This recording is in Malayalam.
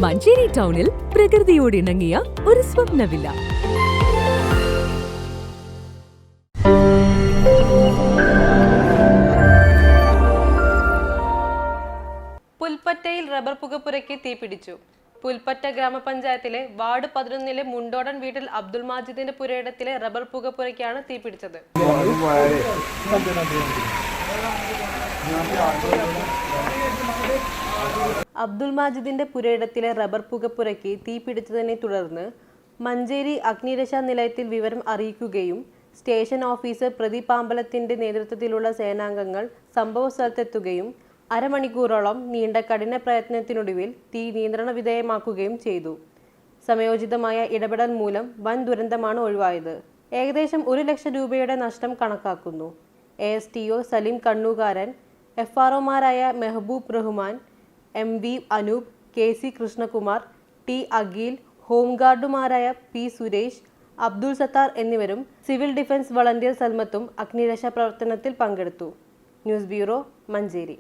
മഞ്ചേരി ടൗണിൽ പ്രകൃതിയോട് ഇണങ്ങിയ ഒരു സ്വപ്ന വില്ല. പുൽപ്പറ്റയിൽ റബ്ബർ പുകപ്പുരയ്ക്ക് തീപിടിച്ചു. പുൽപ്പറ്റ ഗ്രാമപഞ്ചായത്തിലെ വാർഡ് 11-ലെ മുണ്ടോടൻ വീട്ടിൽ അബ്ദുൾ മാജിദിന്റെ പുരയിടത്തിലെ റബ്ബർ പുകപ്പുരയ്ക്കാണ് തീപിടിച്ചത്. അബ്ദുൾ മാജിദിന്റെ പുരയിടത്തിലെ റബ്ബർ പുകപ്പുരയ്ക്ക് തീപിടിച്ചതിനെ തുടർന്ന് മഞ്ചേരി അഗ്നിരക്ഷാ നിലയത്തിൽ വിവരം അറിയിക്കുകയും സ്റ്റേഷൻ ഓഫീസർ പ്രദീപ് പാമ്പലത്തിന്റെ നേതൃത്വത്തിലുള്ള സേനാംഗങ്ങൾ സംഭവ സ്ഥലത്തെത്തുകയും അരമണിക്കൂറോളം നീണ്ട കഠിന പ്രയത്നത്തിനൊടുവിൽ തീ നിയന്ത്രണ വിധേയമാക്കുകയും ചെയ്തു. സമയോചിതമായ ഇടപെടൽ മൂലം വൻ ദുരന്തമാണ് ഒഴിവായത്. ഏകദേശം 1 ലക്ഷം രൂപയുടെ നഷ്ടം കണക്കാക്കുന്നു. ASTO Saleem കണ്ണൂകാരൻ, FROമാരായ Mehboob Rahman, MV Anoop, KC Krishnakumar, T Akhil, ഹോംഗാർഡുമാരായ P Suresh, Abdul Sattar എന്നിവരും സിവിൽ ഡിഫൻസ് വളണ്ടിയർ സൽമത്തും അഗ്നിരക്ഷാ പ്രവർത്തനത്തിൽ പങ്കെടുത്തു. News bureau, Manjeri.